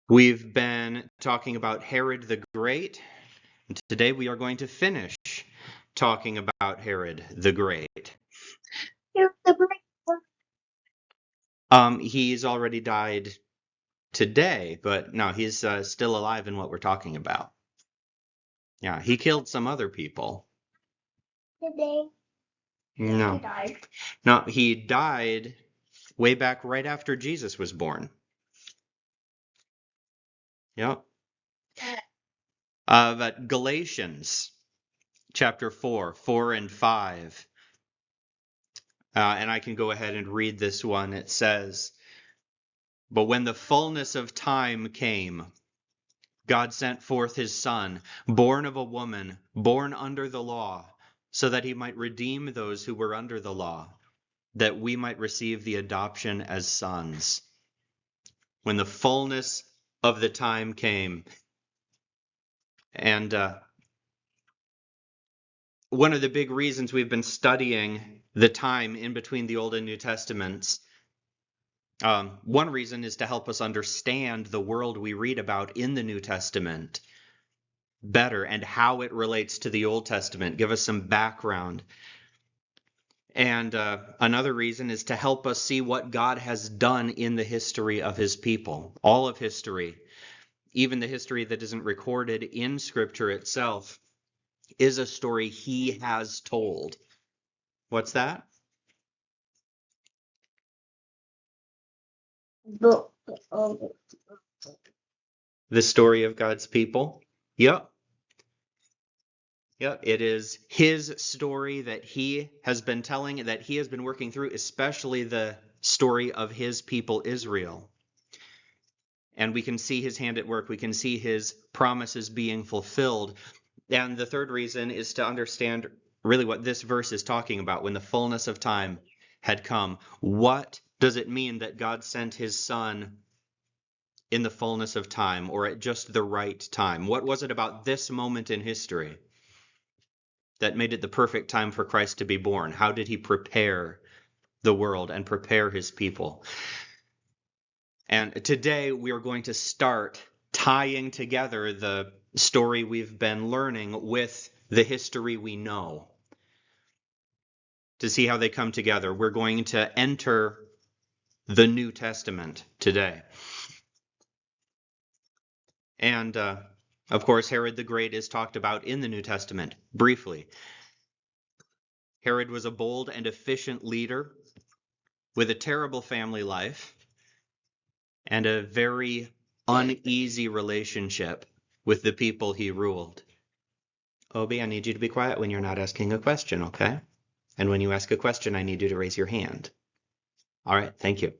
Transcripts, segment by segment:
We've been talking about Herod the Great, and today we are going to finish talking about Herod the Great. He's already died today, but no, he's still alive in what we're talking about. Yeah, he killed some other people. Today. No. He died. No, he died way back right after Jesus was born. Yep. But Galatians chapter 4 and 5. And I can go ahead and read this one. It says, "But when the fullness of time came, God sent forth his Son, born of a woman, born under the law, so that he might redeem those who were under the law, that we might receive the adoption as sons." When the fullness of the time came. And one of the big reasons we've been studying the time in between the Old and New Testaments, one reason is to help us understand the world we read about in the New Testament better and how it relates to the Old Testament, give us some background. And another reason is to help us see what God has done in the history of his people, all of history, even the history that isn't recorded in Scripture itself, is a story he has told. What's that? The story of God's people. Yep. Yep. It is his story that he has been telling, that he has been working through, especially the story of his people, Israel. And we can see his hand at work. We can see his promises being fulfilled. And the third reason is to understand really what this verse is talking about. When the fullness of time had come, what does it mean that God sent his Son in the fullness of time, or at just the right time? What was it about this moment in history that made it the perfect time for Christ to be born? How did he prepare the world and prepare his people? And today we are going to start tying together the story we've been learning with the history we know to see how they come together. We're going to enter the New Testament today. And of course, Herod the Great is talked about in the New Testament briefly. Herod was a bold and efficient leader with a terrible family life and a very uneasy relationship with the people he ruled. Obi, I need you to be quiet when you're not asking a question, okay? And when you ask a question, I need you to raise your hand. All right, thank you.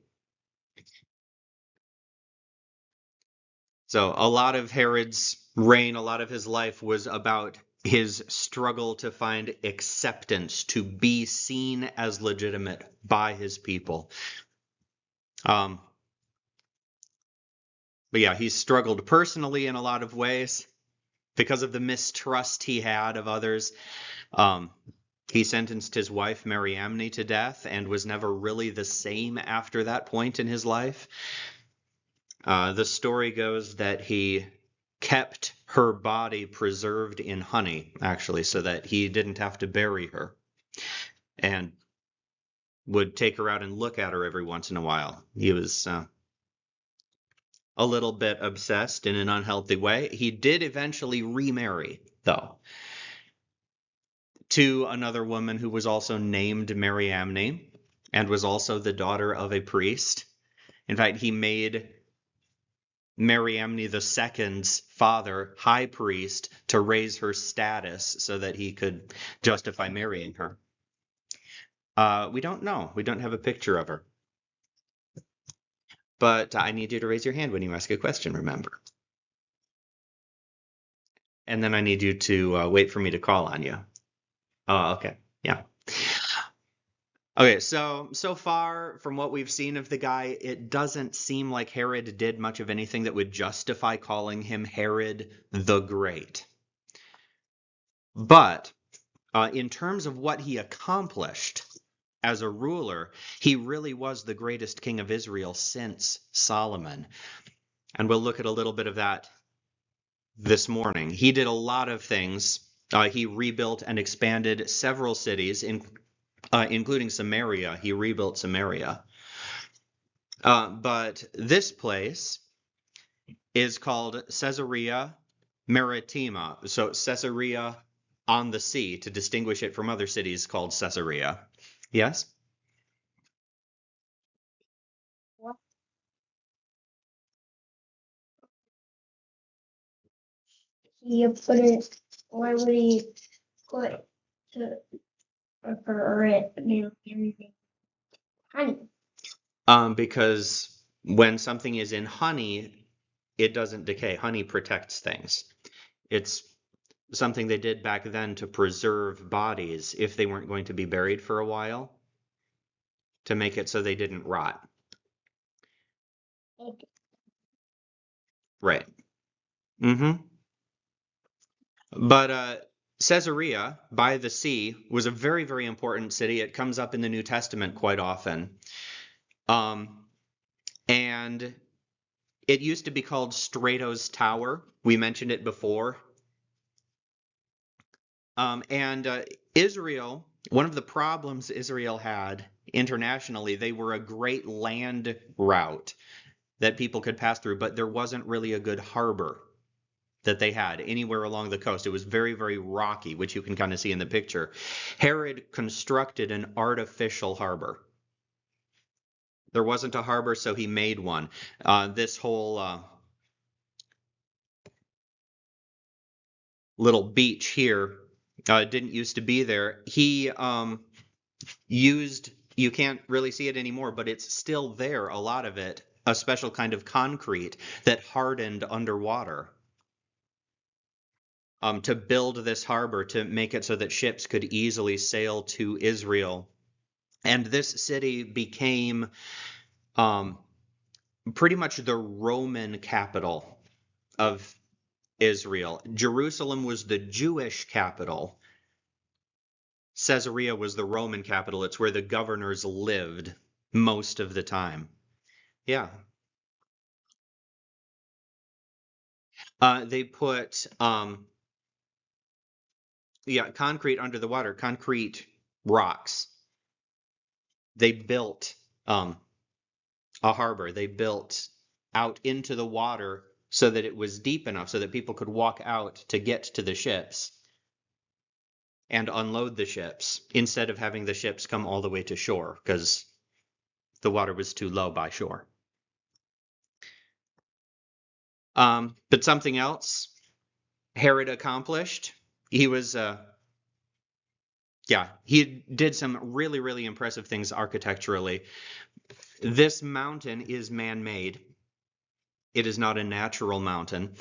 So a lot of Herod's reign, a lot of his life was about his struggle to find acceptance, to be seen as legitimate by his people. But yeah, he struggled personally in a lot of ways because of the mistrust he had of others. He sentenced his wife Mariamne to death and was never really the same after that point in his life. The story goes that he kept her body preserved in honey, actually, so that he didn't have to bury her, and would take her out and look at her every once in a while. He was a little bit obsessed in an unhealthy way. He did eventually remarry, though, to another woman who was also named Mariamne and was also the daughter of a priest. In fact, he made Mariamne II's father high priest to raise her status so that he could justify marrying her. We don't know. We don't have a picture of her. But I need you to raise your hand when you ask a question, remember. And then I need you to wait for me to call on you. Oh, okay. Yeah. Okay, so far from what we've seen of the guy, it doesn't seem like Herod did much of anything that would justify calling him Herod the Great. But in terms of what he accomplished as a ruler, he really was the greatest king of Israel since Solomon. And we'll look at a little bit of that this morning. He did a lot of things. He rebuilt and expanded several cities, including Samaria. He rebuilt Samaria. But this place is called Caesarea Maritima. So Caesarea on the sea, to distinguish it from other cities called Caesarea. Yes? What? He put it. Why would he put to for it everything? Honey. Because when something is in honey, it doesn't decay. Honey protects things. It's something they did back then to preserve bodies if they weren't going to be buried for a while, to make it so they didn't rot. Okay. Right. Mm-hmm. But Caesarea by the sea was a very, very important city. It comes up in the New Testament quite often. And it used to be called Strato's Tower. We mentioned it before. And Israel, one of the problems Israel had internationally, they were a great land route that people could pass through, but there wasn't really a good harbor that they had anywhere along the coast. It was very, very rocky, which you can kind of see in the picture. Herod constructed an artificial harbor. There wasn't a harbor, so he made one. This whole little beach here didn't used to be there. He used, you can't really see it anymore, but it's still there, a lot of it, a special kind of concrete that hardened underwater. To build this harbor, to make it so that ships could easily sail to Israel. And this city became pretty much the Roman capital of Israel. Jerusalem was the Jewish capital. Caesarea was the Roman capital. It's where the governors lived most of the time. Yeah. They put concrete under the water, concrete rocks. They built a harbor. They built out into the water so that it was deep enough so that people could walk out to get to the ships and unload the ships instead of having the ships come all the way to shore because the water was too low by shore. But something else Herod accomplished, he was he did some really, really impressive things architecturally. This mountain is man-made. It is not a natural mountain.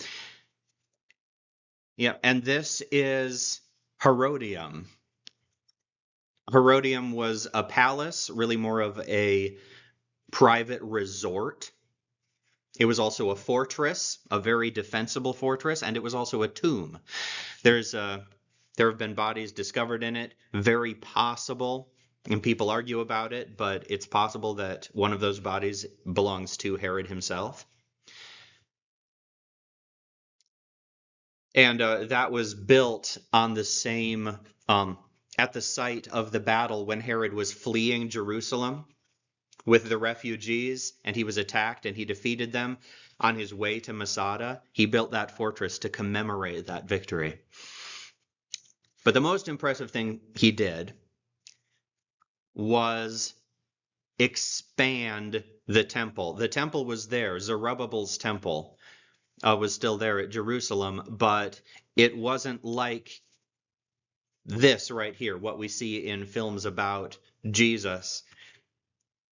Yeah, and this is Herodium. Herodium was a palace, really more of a private resort. It was also a fortress, a very defensible fortress, and it was also a tomb. There have been bodies discovered in it, very possible, and people argue about it, but it's possible that one of those bodies belongs to Herod himself. And that was built on the same, at the site of the battle when Herod was fleeing Jerusalem with the refugees, and he was attacked and he defeated them on his way to Masada. He built that fortress to commemorate that victory. But the most impressive thing he did was expand the temple. The temple was there. Zerubbabel's temple was still there at Jerusalem, but it wasn't like this right here, what we see in films about Jesus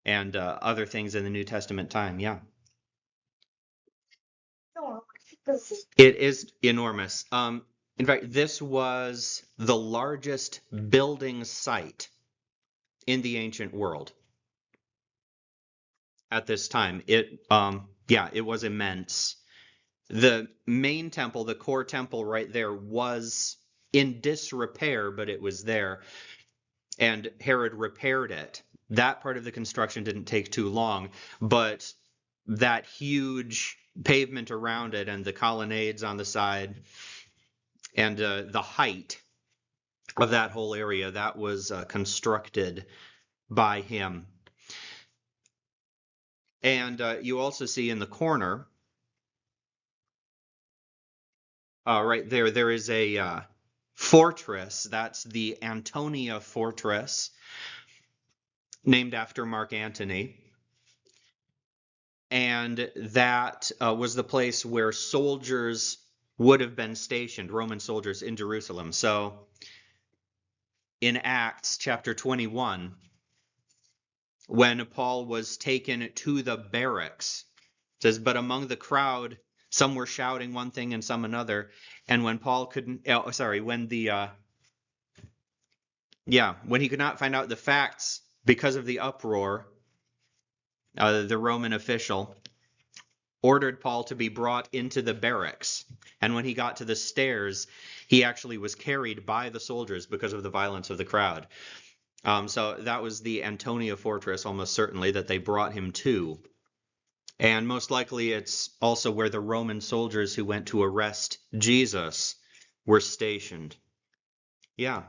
and other things in the New Testament time. Yeah. It is enormous. In fact, this was the largest building site in the ancient world at this time. It was immense. The main temple, the core temple right there, was in disrepair, but it was there, and Herod repaired it. That part of the construction didn't take too long, but that huge pavement around it and the colonnades on the side and the height of that whole area, that was constructed by him. And you also see in the corner, right there, there is a fortress. That's the Antonia Fortress, named after Mark Antony. And that was the place where soldiers would have been stationed, Roman soldiers in Jerusalem. So in Acts chapter 21, when Paul was taken to the barracks, it says, but among the crowd, some were shouting one thing and some another. And when Paul couldn't, when he could not find out the facts because of the uproar, the Roman official ordered Paul to be brought into the barracks. And when he got to the stairs, he actually was carried by the soldiers because of the violence of the crowd. So that was the Antonia Fortress, almost certainly, that they brought him to. And most likely it's also where the Roman soldiers who went to arrest Jesus were stationed. Yeah.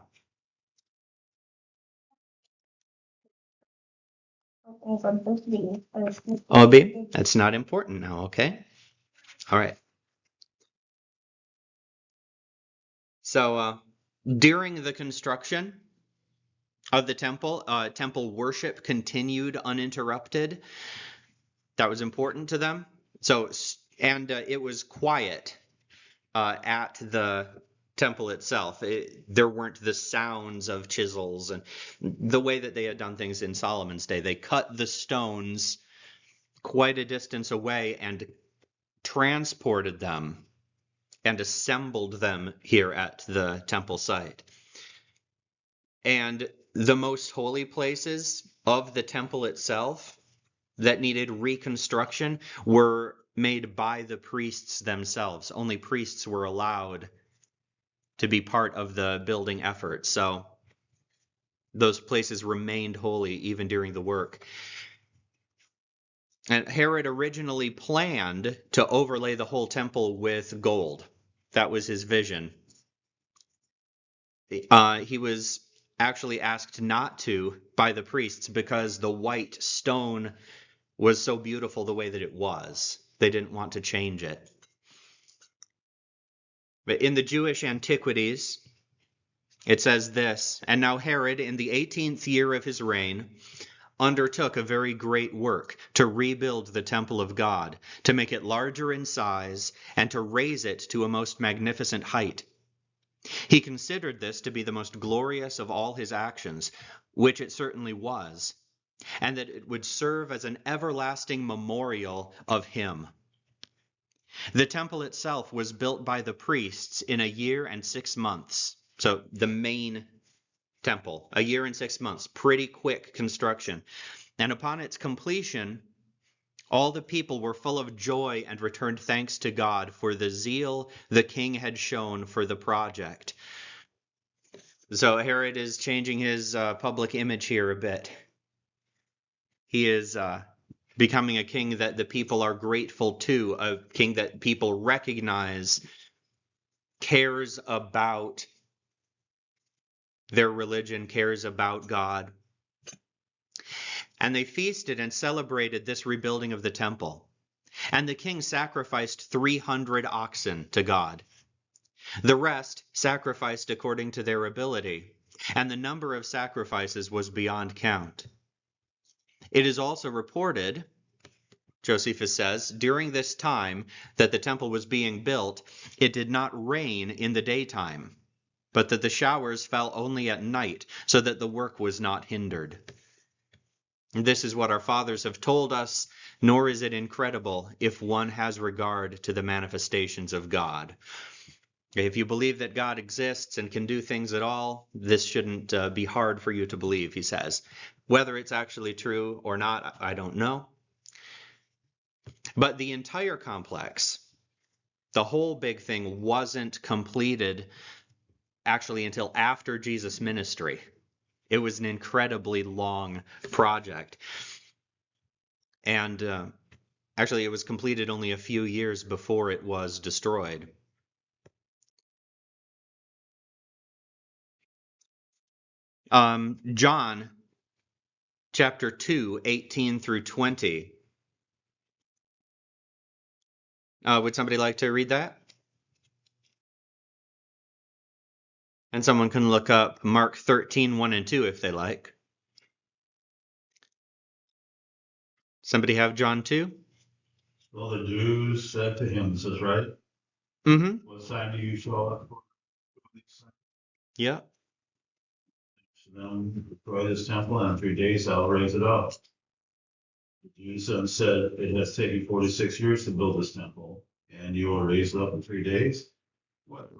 Obi, that's not important now, okay? All right. So during the construction of the temple, temple worship continued uninterrupted. That was important to them. So, and it was quiet at the temple itself. There weren't the sounds of chisels and the way that they had done things in Solomon's day. They cut the stones quite a distance away and transported them and assembled them here at the temple site. And the most holy places of the temple itself that needed reconstruction were made by the priests themselves. Only priests were allowed to be part of the building effort. So those places remained holy even during the work. And Herod originally planned to overlay the whole temple with gold. That was his vision. He was actually asked not to by the priests because the white stone was so beautiful the way that it was. They didn't want to change it. But in the Jewish antiquities, it says this, and now Herod, in the 18th year of his reign, undertook a very great work to rebuild the temple of God, to make it larger in size, and to raise it to a most magnificent height. He considered this to be the most glorious of all his actions, which it certainly was, and that it would serve as an everlasting memorial of him. The temple itself was built by the priests in 1 year and 6 months. So the main temple, 1 year and 6 months, pretty quick construction. And upon its completion, all the people were full of joy and returned thanks to God for the zeal the king had shown for the project. So Herod is changing his public image here a bit. He is becoming a king that the people are grateful to, a king that people recognize cares about their religion, cares about God. And they feasted and celebrated this rebuilding of the temple. And the king sacrificed 300 oxen to God. The rest sacrificed according to their ability, and the number of sacrifices was beyond count. It is also reported, Josephus says, during this time that the temple was being built, it did not rain in the daytime, but that the showers fell only at night, so that the work was not hindered. This is what our fathers have told us, nor is it incredible if one has regard to the manifestations of God. If you believe that God exists and can do things at all, this shouldn't be hard for you to believe, he says. Whether it's actually true or not, I don't know. But the entire complex, the whole big thing, wasn't completed actually until after Jesus' ministry. It was an incredibly long project. And Actually, it was completed only a few years before it was destroyed. John chapter 2, 18 through 20. Would somebody like to read that? And someone can look up Mark 13, 1 and 2 if they like. Somebody have John 2? Well, the Jews said to him, this is right. Mm-hmm. What sign do you show us for these signs? Yeah. To them, destroy this temple, and in 3 days I'll raise it up. The Jews then said, it has taken 46 years to build this temple, and you will raise it up in 3 days? What?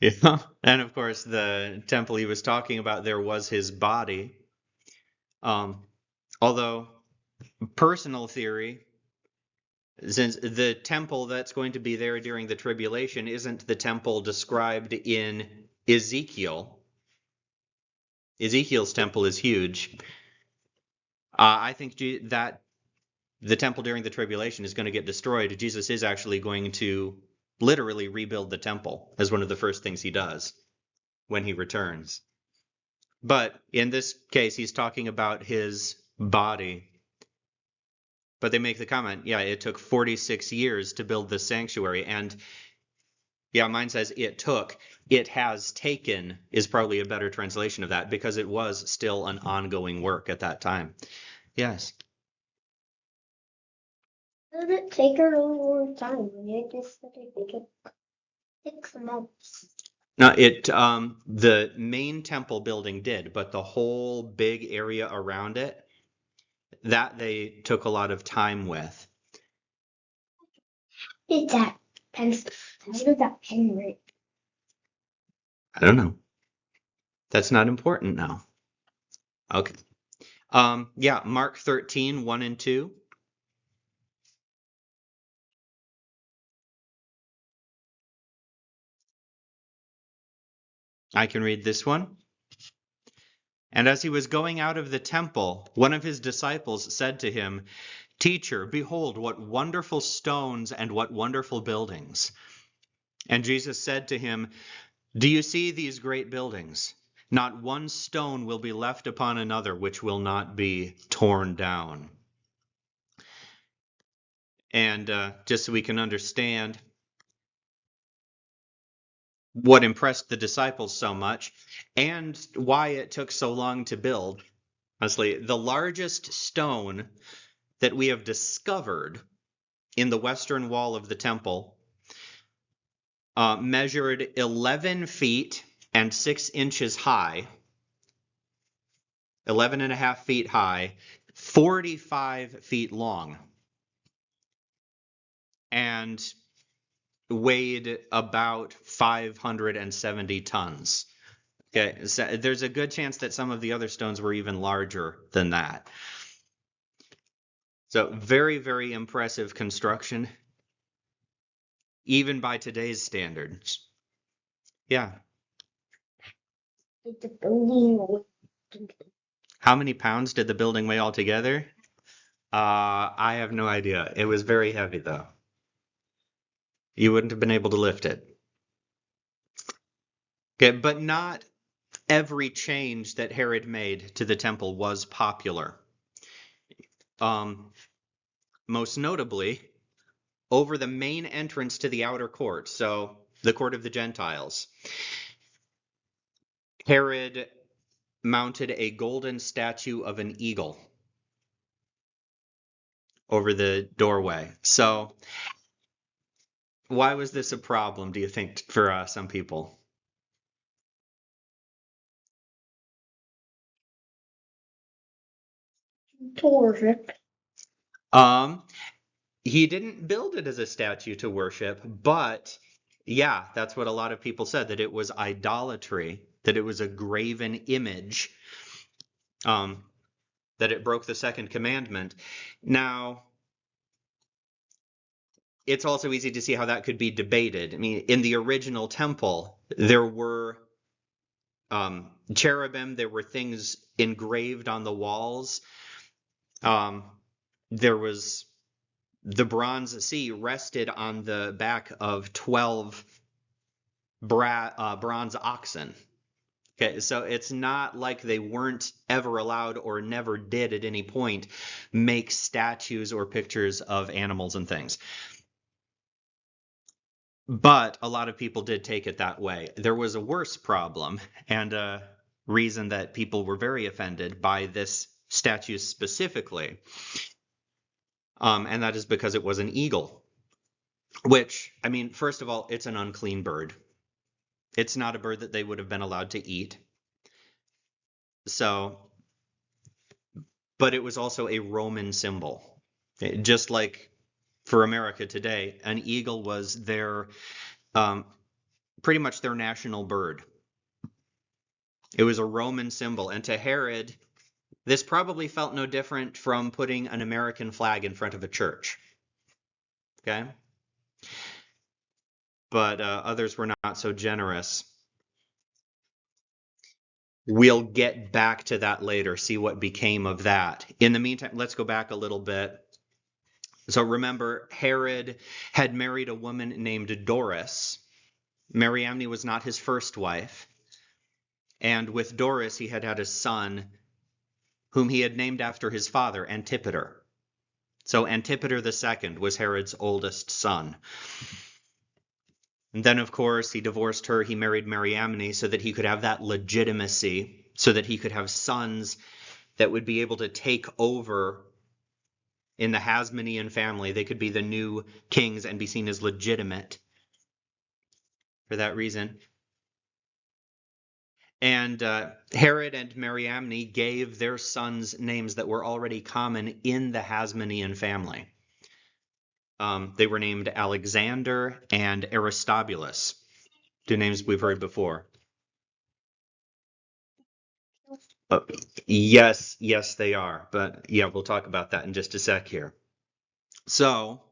Yeah. And of course, the temple he was talking about there was his body. Although, personal theory, since the temple that's going to be there during the tribulation isn't the temple described in Ezekiel. Ezekiel's temple is huge. I think that the temple during the tribulation is going to get destroyed. Jesus is actually going to literally rebuild the temple as one of the first things he does when he returns. But in this case, he's talking about his body. But they make the comment, yeah, it took 46 years to build the sanctuary. And yeah, mine says it took. It has taken is probably a better translation of that because it was still an ongoing work at that time. Yes. Did it take a really long time? You just said it took 6 months. No, the main temple building did, but the whole big area around it, that they took a lot of time with. How did that pen write? I don't know. That's not important now. Okay. Yeah, Mark 13, 1 and 2. I can read this one. And as he was going out of the temple, one of his disciples said to him, Teacher, behold, what wonderful stones and what wonderful buildings. And Jesus said to him, Do you see these great buildings? Not one stone will be left upon another which will not be torn down. And just so we can understand what impressed the disciples so much and why it took so long to build, honestly, the largest stone that we have discovered in the western wall of the temple measured 11 feet and 6 inches high, 11 and a half feet high, 45 feet long, and weighed about 570 tons. Okay, so there's a good chance that some of the other stones were even larger than that. So very, very impressive construction, even by today's standards. Yeah. Did the building How many pounds did the building weigh altogether? I have no idea. It was very heavy, though. You wouldn't have been able to lift it. Okay, but not every change that Herod made to the temple was popular. Most notably, over the main entrance to the outer court, so the court of the Gentiles, Herod mounted a golden statue of an eagle over the doorway. So why was this a problem, do you think, for some people? to worship? He didn't build it as a statue to worship, but yeah, that's what a lot of people said, that it was idolatry, that it was a graven image, that it broke the second commandment. Now, it's also easy to see how that could be debated. I mean, in the original temple, there were cherubim, there were things engraved on the walls. There was the bronze sea rested on the back of 12 bronze oxen. Okay, so it's not like they weren't ever allowed or never did at any point make statues or pictures of animals and things. But a lot of people did take it that way. There was a worse problem and a reason that people were very offended by this statue specifically. And that is because it was an eagle, which, I mean, first of all, it's an unclean bird. It's not a bird that they would have been allowed to eat. So, but it was also a Roman symbol. Just like for America today, an eagle was their pretty much their national bird. It was a Roman symbol, and to Herod, this probably felt no different from putting an American flag in front of a church. Okay? But others were not so generous. We'll get back to that later, see what became of that. In the meantime, let's go back a little bit. So remember, Herod had married a woman named Doris. Mariamne was not his first wife. And with Doris, he had had a son whom he had named after his father, Antipater. So Antipater II was Herod's oldest son. And then, of course, he divorced her. He married Mariamne so that he could have that legitimacy, so that he could have sons that would be able to take over in the Hasmonean family. They could be the new kings and be seen as legitimate for that reason. And Herod and Mariamne gave their sons names that were already common in the Hasmonean family. They were named Alexander and Aristobulus, two names we've heard before. Yes, they are. But yeah, we'll talk about that in just a sec here. So,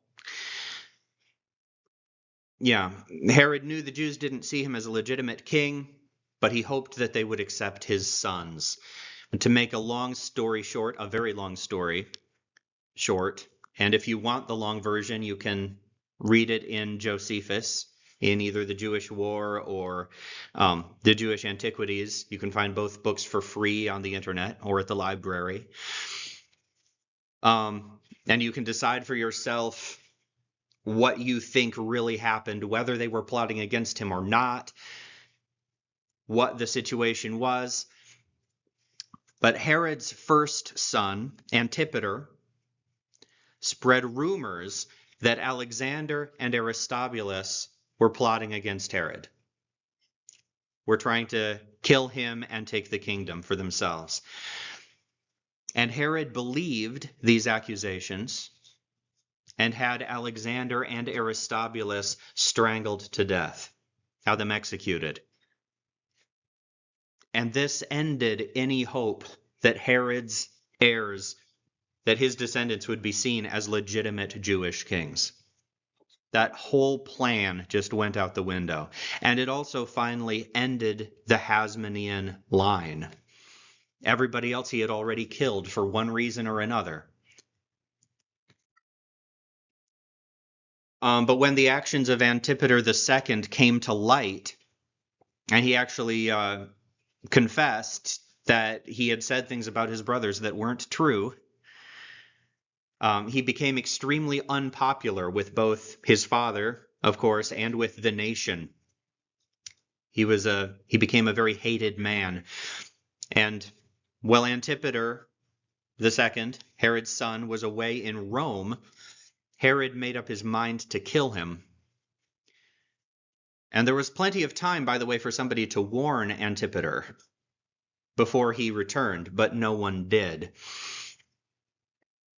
yeah, Herod knew the Jews didn't see him as a legitimate king, but he hoped that they would accept his sons. And to make a long story short, a very long story short, and if you want the long version, you can read it in Josephus, in either the Jewish War or the Jewish Antiquities. You can find both books for free on the internet or at the library. And you can decide for yourself what you think really happened, whether they were plotting against him or not, what the situation was. But Herod's first son, Antipater, spread rumors that Alexander and Aristobulus were plotting against Herod. Were trying to kill him and take the kingdom for themselves. And Herod believed these accusations and had Alexander and Aristobulus strangled to death, had them executed. And this ended any hope that Herod's heirs, that his descendants would be seen as legitimate Jewish kings. That whole plan just went out the window. And it also finally ended the Hasmonean line. Everybody else he had already killed for one reason or another. But when the actions of Antipater II came to light, and he actually confessed that he had said things about his brothers that weren't true, he became extremely unpopular with both his father, of course, and with the nation. He became a very hated man. And while Antipater II, Herod's son, was away in Rome, Herod made up his mind to kill him. And there was plenty of time, by the way, for somebody to warn Antipater before he returned, but no one did.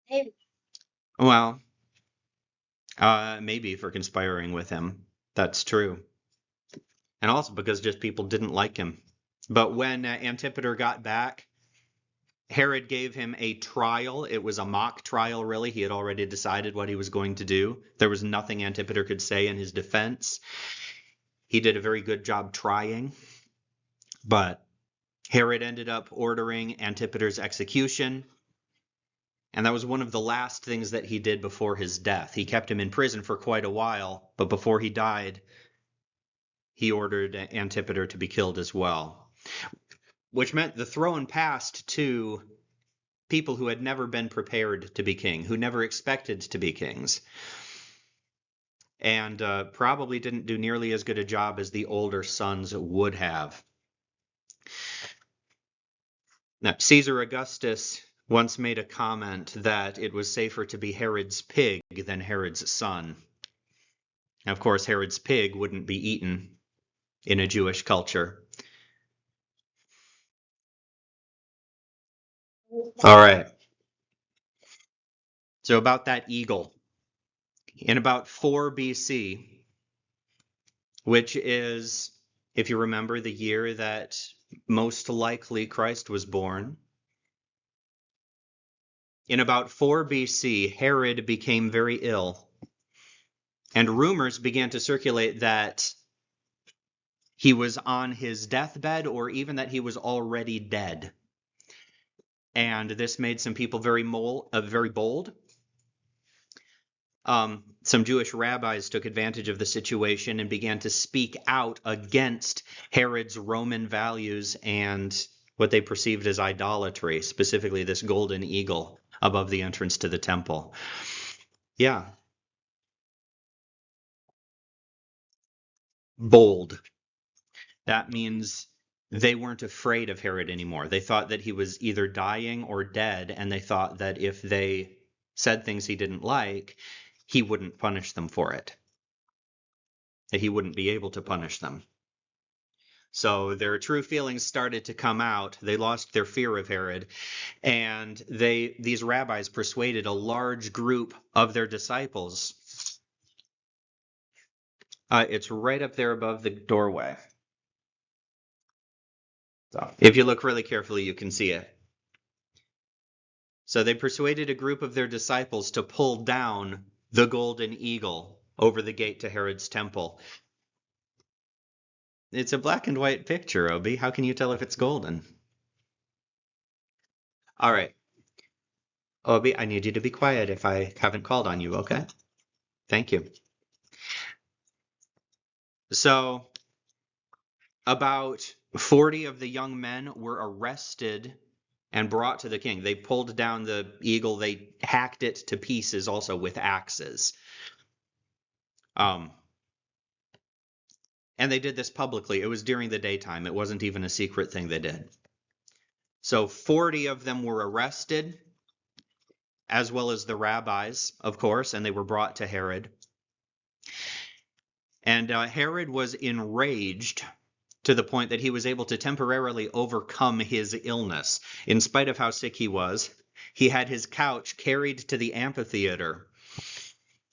Maybe. Well, maybe for conspiring with him. That's true. And also because just people didn't like him. But when Antipater got back, Herod gave him a trial. It was a mock trial, really. He had already decided what he was going to do. There was nothing Antipater could say in his defense. He did a very good job trying. But Herod ended up ordering Antipater's execution. And that was one of the last things that he did before his death. He kept him in prison for quite a while, but before he died, he ordered Antipater to be killed as well, which meant the throne passed to people who had never been prepared to be king, who never expected to be kings, and probably didn't do nearly as good a job as the older sons would have. Now, Caesar Augustus once made a comment that it was safer to be Herod's pig than Herod's son. Now, of course, Herod's pig wouldn't be eaten in a Jewish culture. All right. So about that eagle. In about 4 BC, which is, if you remember, the year that most likely Christ was born. In about 4 BC, Herod became very ill, and rumors began to circulate that he was on his deathbed or even that he was already dead. And this made some people very bold. Some Jewish rabbis took advantage of the situation and began to speak out against Herod's Roman values and what they perceived as idolatry, specifically this golden eagle above the entrance to the temple. Yeah. Bold. That means they weren't afraid of Herod anymore. They thought that he was either dying or dead, and they thought that if they said things he didn't like, he wouldn't punish them for it, that he wouldn't be able to punish them. So their true feelings started to come out. They lost their fear of Herod, and these rabbis persuaded a large group of their disciples. It's right up there above the doorway. So if you look really carefully, you can see it. So they persuaded a group of their disciples to pull down the golden eagle over the gate to Herod's temple. It's a black and white picture, Obi. How can you tell if it's golden? All right. Obi, I need you to be quiet if I haven't called on you, okay? Thank you. So about 40 of the young men were arrested and brought to the king. They pulled down the eagle. They hacked it to pieces also with axes. And they did this publicly. It was during the daytime. It wasn't even a secret thing they did. So 40 of them were arrested, as well as the rabbis, of course, and they were brought to Herod. And Herod was enraged to the point that he was able to temporarily overcome his illness. In spite of how sick he was, he had his couch carried to the amphitheater,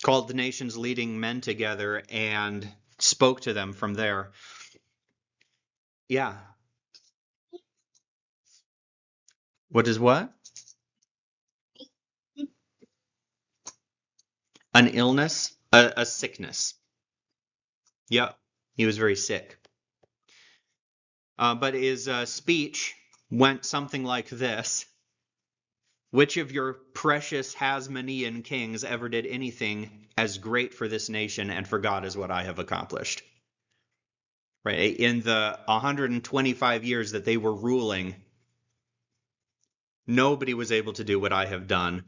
called the nation's leading men together, and spoke to them from there. Yeah. What is what? An illness? A sickness. Yeah, he was very sick. But his speech went something like this. Which of your precious Hasmonean kings ever did anything as great for this nation and for God as what I have accomplished? Right? In the 125 years that they were ruling, nobody was able to do what I have done.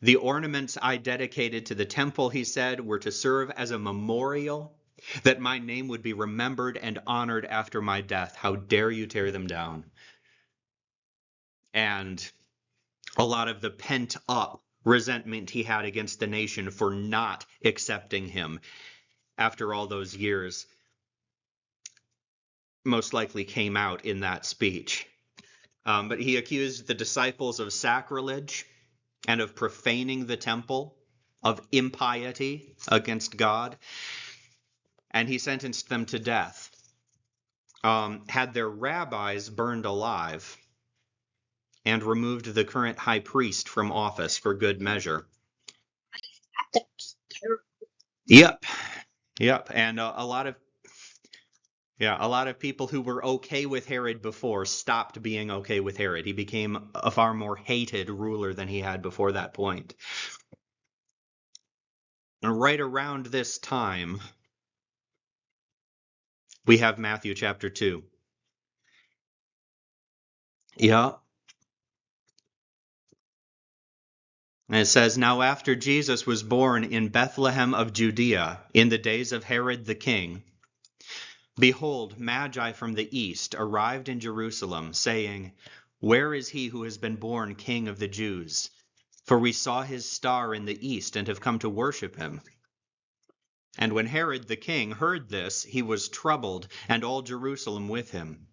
The ornaments I dedicated to the temple, he said, were to serve as a memorial that my name would be remembered and honored after my death. How dare you tear them down? And a lot of the pent-up resentment he had against the nation for not accepting him after all those years most likely came out in that speech. But he accused the disciples of sacrilege and of profaning the temple, of impiety against God, and he sentenced them to death. Had their rabbis burned alive and removed the current high priest from office for good measure. That's terrible. Yep. And a lot of Yeah, a lot of people who were okay with Herod before stopped being okay with Herod. He became a far more hated ruler than he had before that point. And right around this time, we have Matthew chapter 2. Yeah. And it says, Now after Jesus was born in Bethlehem of Judea, in the days of Herod the king, behold, Magi from the east arrived in Jerusalem, saying, Where is he who has been born King of the Jews? For we saw his star in the east and have come to worship him. And when Herod the king heard this, he was troubled, and all Jerusalem with him.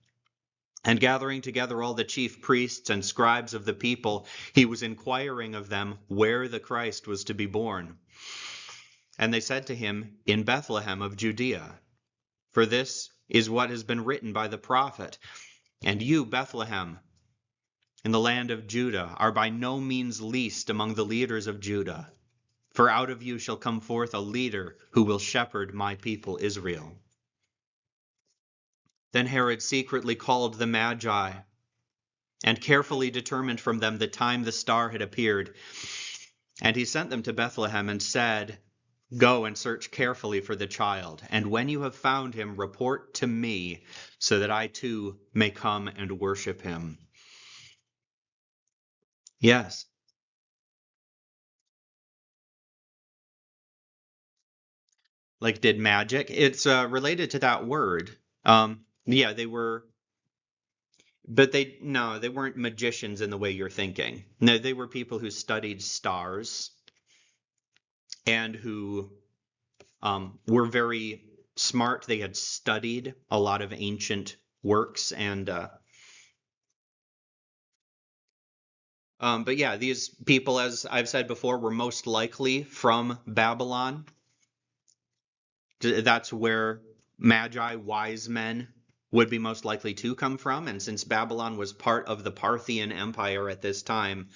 And gathering together all the chief priests and scribes of the people, he was inquiring of them where the Christ was to be born. And they said to him, In Bethlehem of Judea. For this is what has been written by the prophet. And you, Bethlehem, in the land of Judah, are by no means least among the leaders of Judah. For out of you shall come forth a leader who will shepherd my people Israel. Then Herod secretly called the Magi, and carefully determined from them the time the star had appeared. And he sent them to Bethlehem and said, Go and search carefully for the child, and when you have found him, report to me, so that I too may come and worship him. Yes. Like did magic. It's related to that word. Yeah, they were, but they weren't magicians in the way you're thinking. No, they were people who studied stars and who were very smart. They had studied a lot of ancient works and but yeah, these people, as I've said before, were most likely from Babylon. That's where magi, wise men, would be most likely to come from. And since Babylon was part of the Parthian Empire at this time,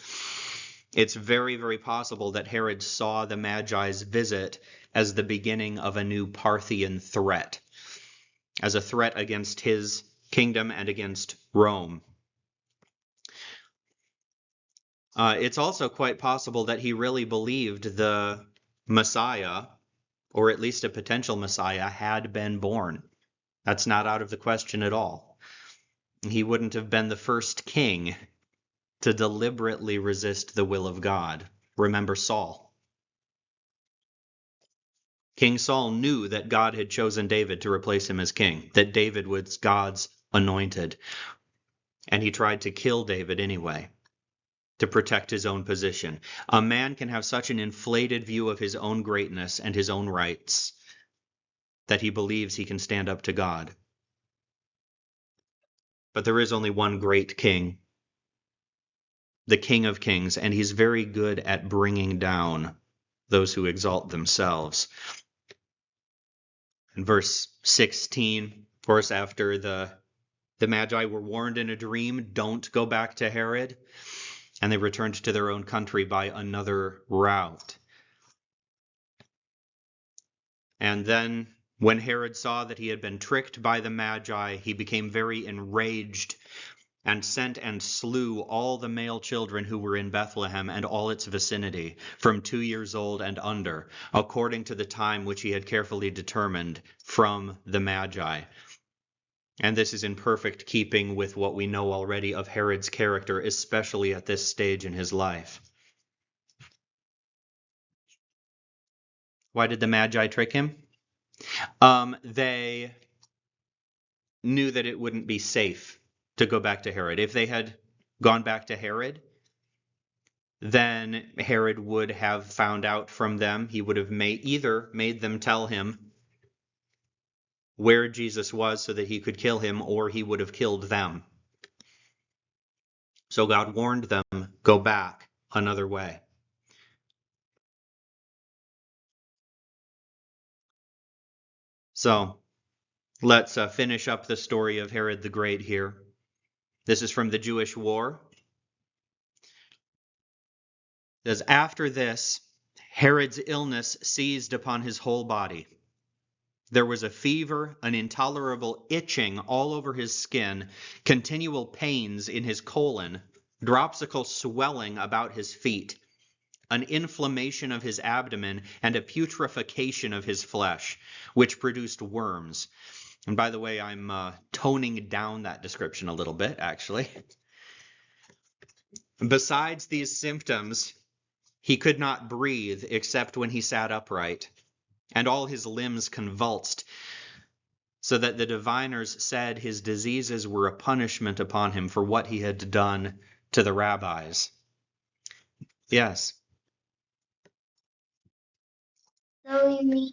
it's very, very possible that Herod saw the Magi's visit as the beginning of a new Parthian threat, as a threat against his kingdom and against Rome. It's also quite possible that he really believed the Messiah, or at least a potential Messiah, had been born. That's not out of the question at all. He wouldn't have been the first king to deliberately resist the will of God. Remember Saul. King Saul knew that God had chosen David to replace him as king, that David was God's anointed, and he tried to kill David anyway, to protect his own position. A man can have such an inflated view of his own greatness and his own rights that he believes he can stand up to God. But there is only one great king, the King of Kings, and he's very good at bringing down those who exalt themselves. In verse 16, of course, after the Magi were warned in a dream, don't go back to Herod, and they returned to their own country by another route. And then when Herod saw that he had been tricked by the Magi, he became very enraged and sent and slew all the male children who were in Bethlehem and all its vicinity, from 2 years old and under, according to the time which he had carefully determined from the Magi. And this is in perfect keeping with what we know already of Herod's character, especially at this stage in his life. Why did the Magi trick him? They knew that it wouldn't be safe to go back to Herod. If they had gone back to Herod, then Herod would have found out from them. He would have either made them tell him where Jesus was so that he could kill him, or he would have killed them. So God warned them, go back another way. So let's finish up the story of Herod the Great here. This is from the Jewish War. It says, after this, Herod's illness seized upon his whole body, There was a fever, an intolerable itching all over his skin, continual pains in his colon, dropsical swelling about his feet, an inflammation of his abdomen, and a putrefaction of his flesh, which produced worms. And by the way, I'm toning down that description a little bit, actually. Besides these symptoms, he could not breathe except when he sat upright, and all his limbs convulsed, so that the diviners said his diseases were a punishment upon him for what he had done to the rabbis. Yes. So you mean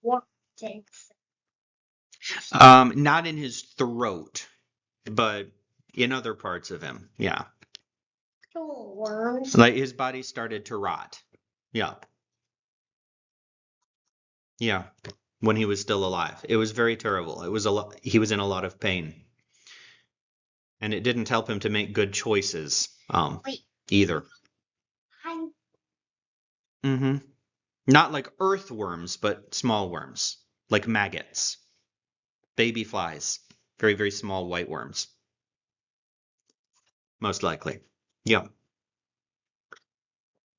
what takes? Not in his throat, but in other parts of him. Yeah. Worms? Like his body started to rot. Yeah. Yeah. When he was still alive. It was very terrible. It was he was in a lot of pain. And it didn't help him to make good choices Wait, either. I Mm-hmm. Not like earthworms, but small worms, like maggots, baby flies, very, very small white worms, most likely. Yeah.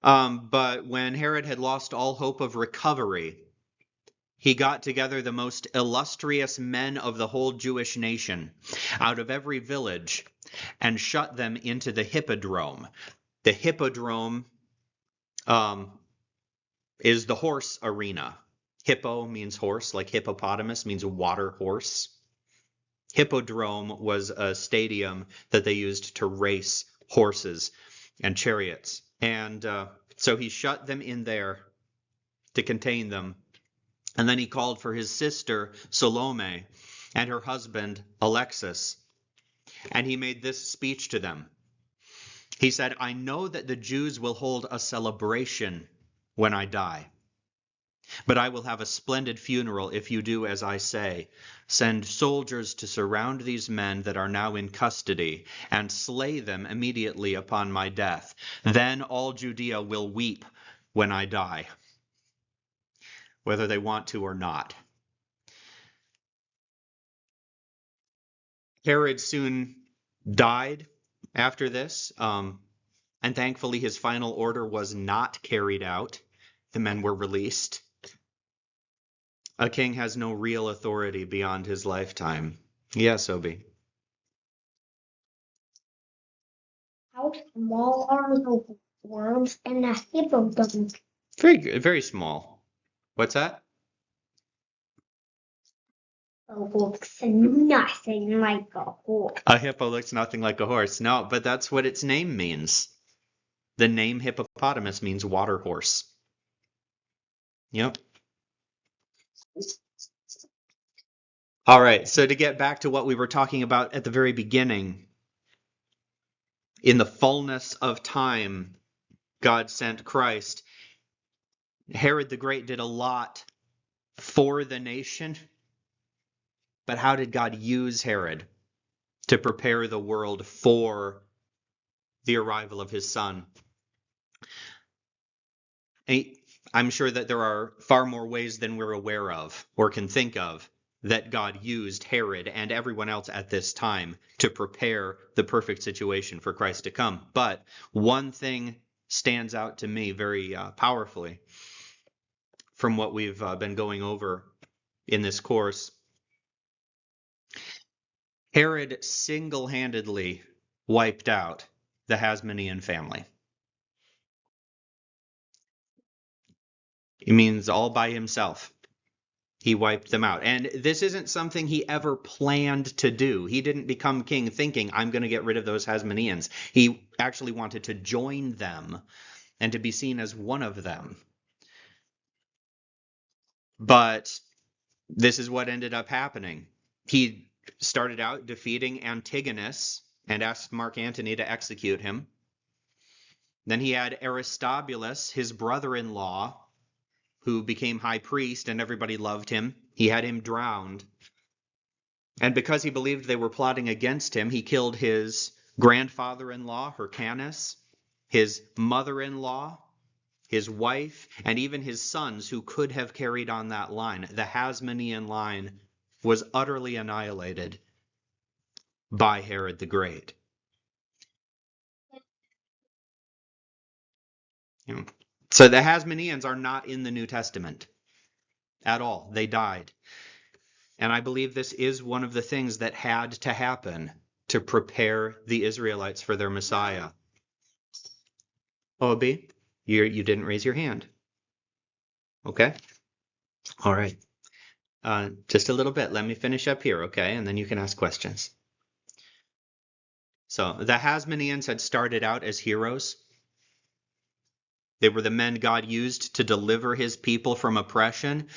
But when Herod had lost all hope of recovery, he got together the most illustrious men of the whole Jewish nation out of every village and shut them into the hippodrome. The hippodrome is the horse arena. Hippo means horse, like hippopotamus means water horse. Hippodrome was a stadium that they used to race horses and chariots. And so he shut them in there to contain them. And then he called for his sister Salome and her husband Alexis. And he made this speech to them. He said, I know that the Jews will hold a celebration when I die. But I will have a splendid funeral if you do as I say. Send soldiers to surround these men that are now in custody and slay them immediately upon my death. Then all Judea will weep when I die, whether they want to or not. Herod soon died after this, and thankfully his final order was not carried out. The men were released. A king has no real authority beyond his lifetime. Yes, Obi. how small are the worms in a hippodrome? Very, very small. What's that? Looks nothing like a horse. A hippo looks nothing like a horse. No, but that's what its name means. The name hippopotamus means water horse. Yep. All right, so to get back to what we were talking about at the very beginning, in the fullness of time, God sent Christ. Herod the Great did a lot for the nation, but how did God use Herod to prepare the world for the arrival of his son? I'm sure that there are far more ways than we're aware of or can think of that God used Herod and everyone else at this time to prepare the perfect situation for Christ to come. But one thing stands out to me very powerfully from what we've been going over in this course. Herod single-handedly wiped out the Hasmonean family. It means all by himself. He wiped them out. And this isn't something he ever planned to do. He didn't become king thinking, I'm going to get rid of those Hasmoneans. He actually wanted to join them and to be seen as one of them. But this is what ended up happening. He started out defeating Antigonus and asked Mark Antony to execute him. Then he had Aristobulus, his brother-in-law, who became high priest and everybody loved him. He had him drowned. And because he believed they were plotting against him, he killed his grandfather-in-law, Hyrcanus, his mother-in-law, his wife, and even his sons who could have carried on that line. The Hasmonean line was utterly annihilated by Herod the Great. So the Hasmoneans are not in the New Testament at all. They died. And I believe this is one of the things that had to happen to prepare the Israelites for their Messiah. Obi, you didn't raise your hand. Okay? All right. Just a little bit. Let me finish up here, okay? And then you can ask questions. So the Hasmoneans had started out as heroes. They were the men God used to deliver his people from oppression.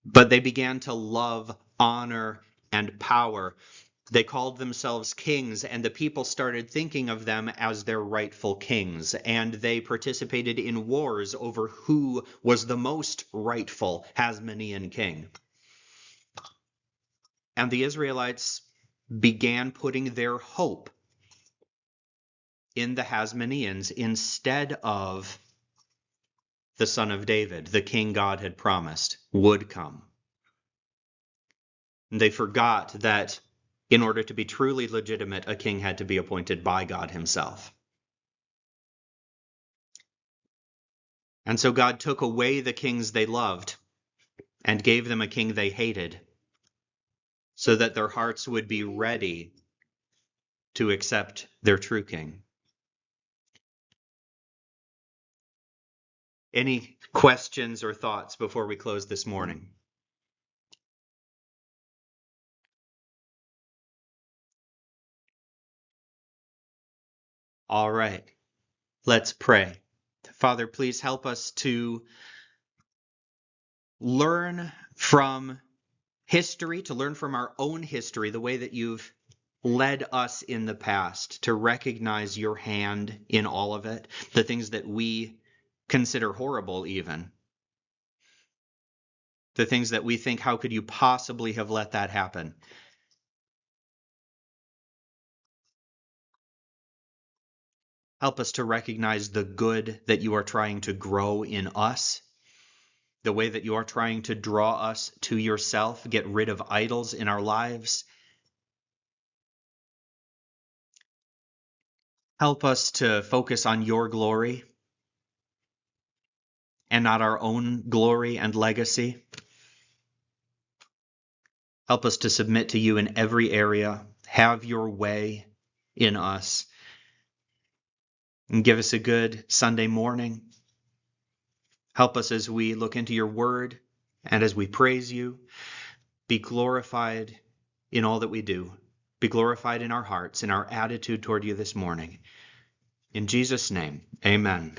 But they began to love honor and power. They called themselves kings, and the people started thinking of them as their rightful kings. And they participated in wars over who was the most rightful Hasmonean king. And the Israelites began putting their hope in the Hasmoneans instead of the son of David, the king God had promised would come. And they forgot that in order to be truly legitimate, a king had to be appointed by God himself. And so God took away the kings they loved and gave them a king they hated, so that their hearts would be ready to accept their true king. Any questions or thoughts before we close this morning? All right, let's pray. Father, please help us to learn from history, to learn from our own history, the way that you've led us in the past, to recognize your hand in all of it, the things that we consider horrible even, the things that we think, how could you possibly have let that happen? Help us to recognize the good that you are trying to grow in us, the way that you are trying to draw us to yourself, get rid of idols in our lives. Help us to focus on your glory and not our own glory and legacy. Help us to submit to you in every area. Have your way in us. And give us a good Sunday morning. Help us as we look into your word and as we praise you. Be glorified in all that we do. Be glorified in our hearts, in our attitude toward you this morning. In Jesus' name, amen.